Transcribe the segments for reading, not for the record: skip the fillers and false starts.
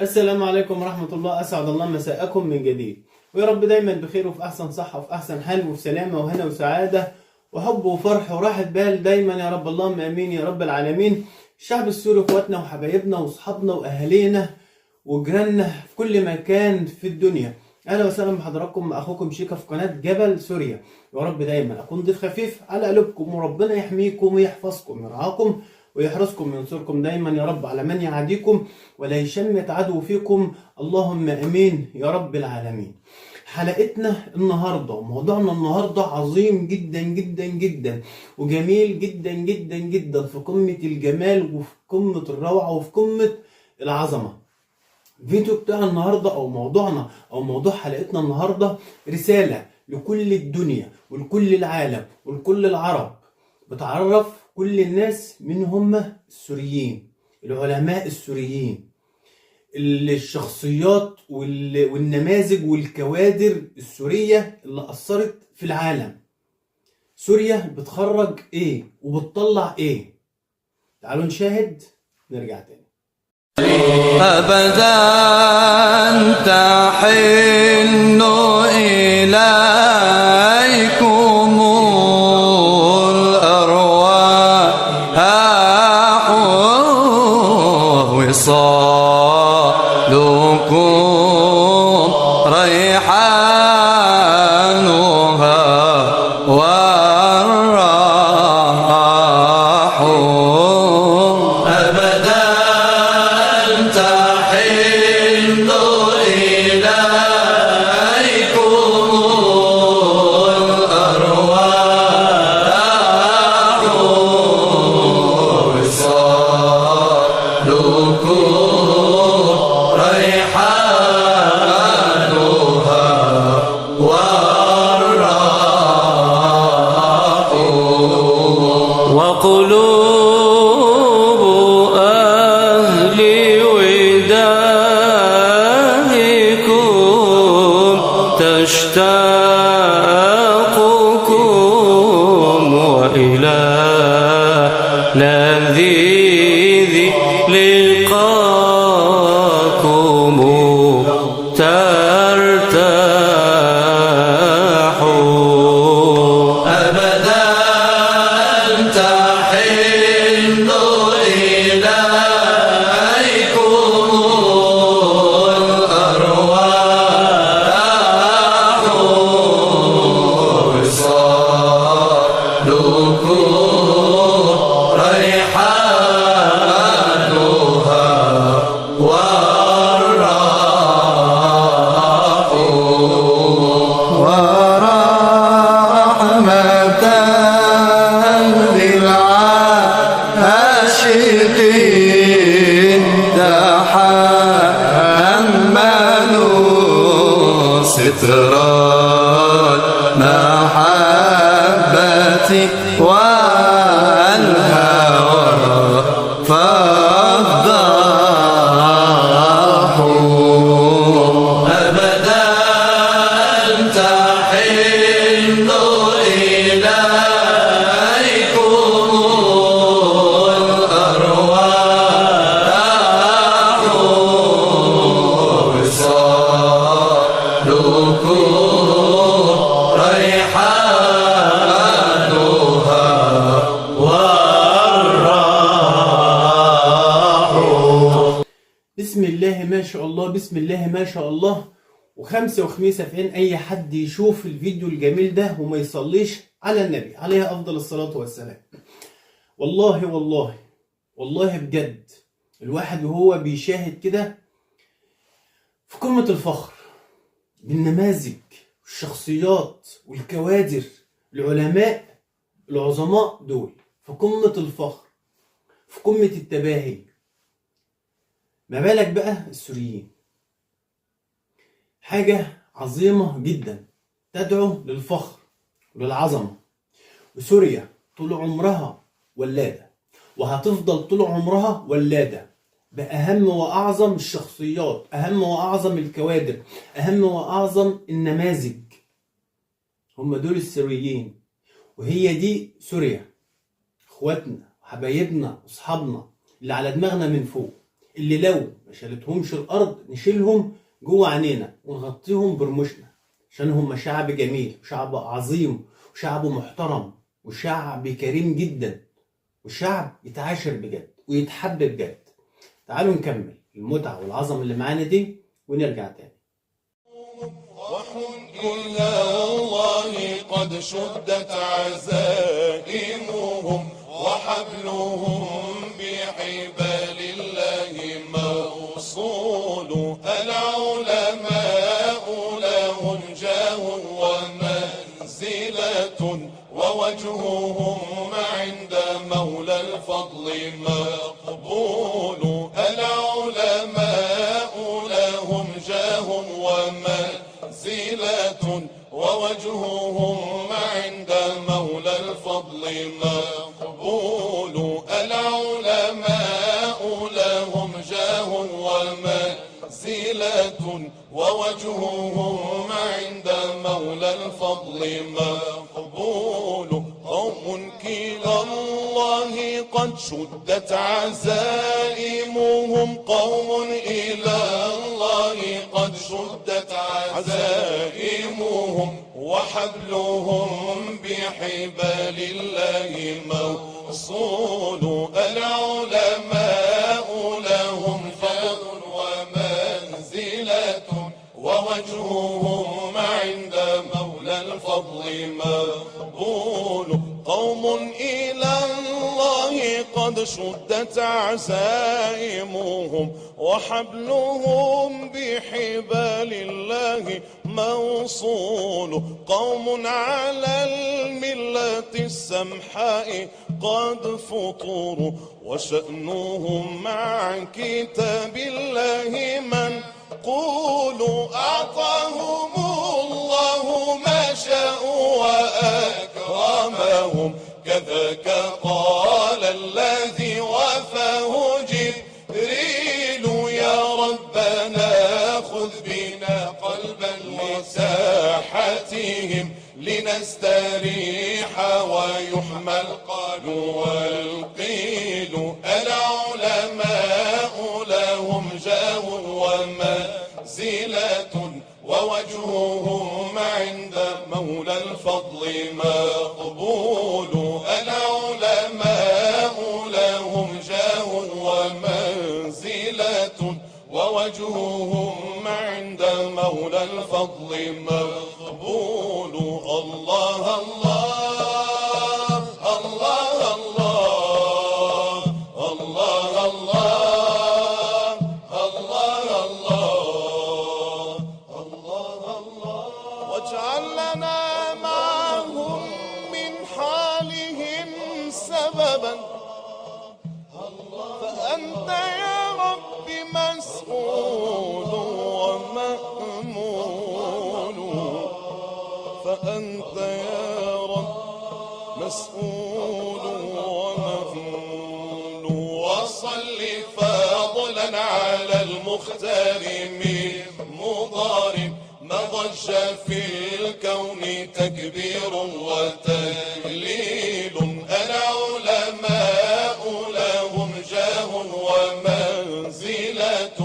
السلام عليكم ورحمة الله. أسعد الله مساءكم من جديد، ويا رب دايما بخير وفي أحسن صحة وفي أحسن حال وفي سلامة وهنا وسعادة وحب وفرح وراحة بال دايما يا رب. اللهم آمين يا رب العالمين. الشعب السوري اخواتنا وحبايبنا واصحابنا وأهالينا وجيراننا في كل مكان في الدنيا، أهلا وسهلا بحضراتكم مع أخوكم شيكا في قناة جبل سوريا. يا رب دايما أكون ضيف خفيف على قلوبكم، وربنا يحميكم ويحفظكم ويرعاكم ويحرسكم وينصركم دايما يا رب على من يعاديكم ولا يشمت عدو فيكم، اللهم امين يا رب العالمين. حلقتنا النهارده وموضوعنا النهارده عظيم جدا جدا جدا وجميل جدا جدا جدا، في قمه الجمال وفي قمه الروعه وفي قمه العظمه. الفيديو بتاع النهارده او موضوعنا او موضوع حلقتنا النهارده رساله لكل الدنيا ولكل العالم ولكل العرب، بتعرف كل الناس من هم السوريين، العلماء السوريين، الشخصيات والنماذج والكوادر السورية اللي أثرت في العالم. سوريا بتخرج ايه وبتطلع ايه؟ تعالوا نشاهد نرجع تاني. أبدا تحن إليكم الأرواح وصالكم ريحانها والراح أبدا تحن إليكم الأرواح وصالكم ريحانها والراح وقلوب أهل وداعكم تشتاقكم وإلى لذيذ لقاكم ترتاحوا أبدا تحن إليكم الأرواح وصالكم ريحانها والراح ورحمة للعاشقين تحملوا ستر المحبة والهوى فافضحوا أبدا تحن إليكم الأرواح وصالكم ريحانها والراح. بسم الله ما شاء الله، بسم الله ما شاء الله. وخمسة وخميسة في عين أي حد يشوف الفيديو الجميل ده وما يصليش على النبي عليه أفضل الصلاة والسلام. والله والله والله بجد الواحد وهو بيشاهد كده في قمة الفخر بالنماذج والشخصيات والكوادر، العلماء العظماء دول في قمة الفخر، في قمة التباهي، ما بالك بقى السوريين؟ حاجة عظيمة جدا تدعو للفخر وللعظمة. وسوريا طول عمرها ولادة وهتفضل طول عمرها ولادة بأهم وأعظم الشخصيات، أهم وأعظم الكوادر، أهم وأعظم النماذج. هم دول السوريين، وهي دي سوريا، اخواتنا وحبايبنا واصحابنا اللي على دماغنا من فوق، اللي لو ما ما شالتهمش الارض نشيلهم جوه عينينا ونغطيهم برموشنا، عشان هم شعب جميل وشعب عظيم وشعب محترم وشعب كريم جدا وشعب يتعاشر بجد ويتحب بجد. تعالوا نكمل المتعة والعظمة اللي معانا دي ونرجع تاني. إلى الله قد شدت عزائمهم وحبلهم بحبال الله موصول. العلماء لهم جاه ومنزلة ووجههم عند مولى الفضل مقبول. العلماء لهم جاه ومنزلة ووجههم عند مولى الفضل مقبول. العلماء لهم جاه ومنزلة ووجههم عند مولى الفضل مقبول. قوم كلا الله قد شدت عزائمهم، قوم إلى الله قد شدت عزائمهم وحبلهم بحبال الله موصول. العلماء لهم فضل ومنزلة ووجههم عند مولى الفضل مقبول. قوم إلى الله قد شدت عزائمهم وحبلهم بحبال الله موصول. قوم على الملة السمحاء قد فطروا وشأنهم مع كتاب الله منقول. أعطاهم الله ما شاءوا وأكرمهم، كذاك قال الذي وفاه جبريل. يا ربنا خذ بنا قلبا لساحتهم لنستريح ويحمى القال والقيل. العلماء لهم جاه ومنزلة ووجههم عند مولى الفضل مقبول. العلماء لهم جاه ومنزلة ووجههم عند مولى الفضل مقبول. الله الله الله الله الله الله الله الله. واجعل لنا معهم من حالهم سببا، فأنت يا رب مسؤول ومأمول. فأنت يا رب مسؤول ومأمول. وصل فضلا على المختار من مضارب مضج في الكون تكبير وتهليل. العلماء لهم جاه ومنزلة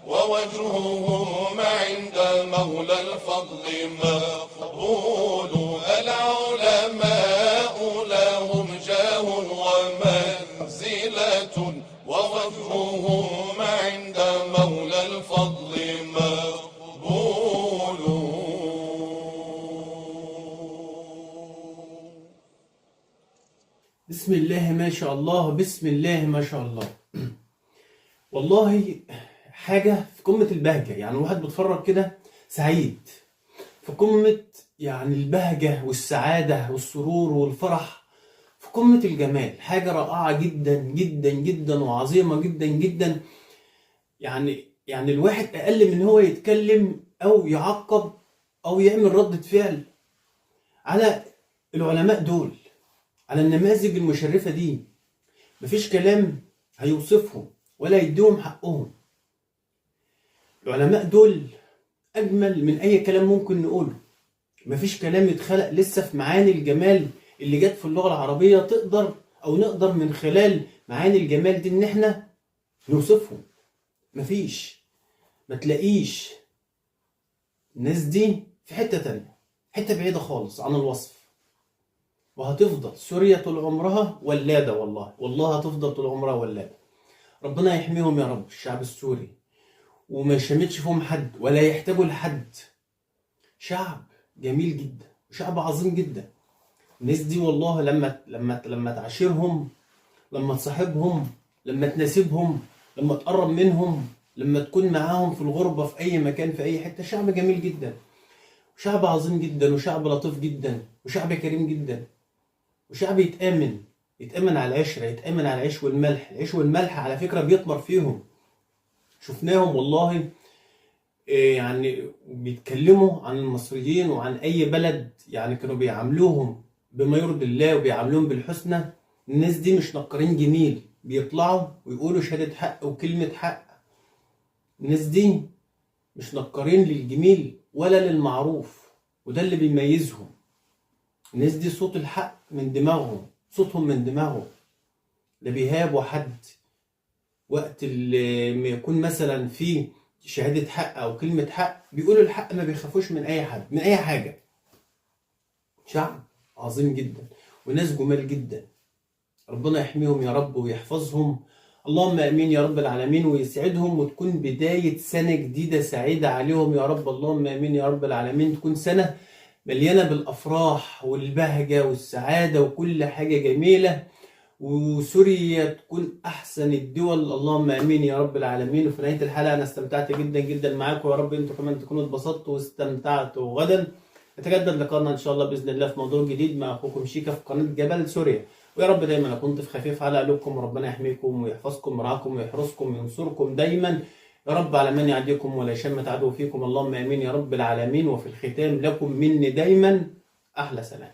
ووجههم عند مولى الفضل مقبول. العلماء لهم جاه ومنزلة ووجههم عند مولى الفضل مقبول. بسم الله ما شاء الله، بسم الله ما شاء الله. والله حاجة في قمة البهجة، يعني الواحد بيتفرج كده سعيد في قمة يعني البهجة والسعادة والسرور والفرح، في قمة الجمال. حاجة رائعة جدا جدا جدا وعظيمة جدا جدا. يعني الواحد أقل من هو يتكلم أو يعقب أو يعمل ردة فعل على العلماء دول، على النماذج المشرفة دي. مفيش كلام هيوصفهم ولا يديهم حقهم. العلماء دول أجمل من أي كلام ممكن نقوله. مفيش كلام يتخلق لسه في معاني الجمال اللي جت في اللغة العربية نقدر من خلال معاني الجمال دي إن إحنا نوصفهم. مفيش، ما تلاقيش. الناس دي في حتة تانية، حتة بعيدة خالص عن الوصف. وهتفضل سوريا طول عمرها ولادة، والله هتفضل طول عمرها ولادة. ربنا يحميهم يا رب الشعب السوري، وما يشمتش فيهم حد ولا يحتاجوا لحد. شعب جميل جدا وشعب عظيم جدا. الناس دي والله لما تعاشرهم، لما تصاحبهم، لما تناسبهم، لما تقرب منهم، لما تكون معاهم في الغربة في أي مكان في أي حتة، شعب جميل جدا وشعب عظيم جدا وشعب لطيف جدا وشعب كريم جدا وشعب يتأمن على العشرة، يتأمن على العيش والملح. العيش والملح على فكرة بيطمر فيهم، شفناهم والله. يعني بيتكلموا عن المصريين وعن أي بلد، يعني كانوا بيعاملوهم بما يرضي الله وبيعاملوهم بالحسنى. الناس دي مش نقارين جميل، بيطلعوا ويقولوا شهادة حق وكلمة حق. الناس دي مش نقارين للجميل ولا للمعروف، وده اللي بيميزهم. الناس دي صوت الحق من دماغهم، صوتهم من دماغهم. لا بيهابوا حد وقت اللي ما يكون مثلا في شهادة حق أو كلمة حق، بيقولوا الحق، ما بيخافوش من أي حد من أي حاجة. شعب عظيم جدا وناس جمال جدا. ربنا يحميهم يا رب ويحفظهم، اللهم امين يا رب العالمين، ويسعدهم وتكون بداية سنة جديدة سعيدة عليهم يا رب. اللهم امين يا رب العالمين، تكون سنة مليانة بالافراح والبهجة والسعادة وكل حاجة جميلة، وسوريا تكون احسن الدول. اللهم امين يا رب العالمين. وفي نهاية الحلقة انا استمتعت جدا جدا معاكم، ويا رب انتوا كمان تكونوا اتبسطتوا واستمتعتوا. وغدا يتجدد لقاءنا ان شاء الله باذن الله في موضوع جديد مع اخوكم شيكا في قناة جبل سوريا. ويا رب دايما اكون ضيف خفيف على قلوبكم، وربنا يحميكم ويحفظكم ويرعاكم ويحرسكم وينصركم دايما يا رب على من يعديكم ولا يشمت عدو فيكم. اللهم امين يا رب العالمين. وفي الختام لكم مني دايما احلى سلام.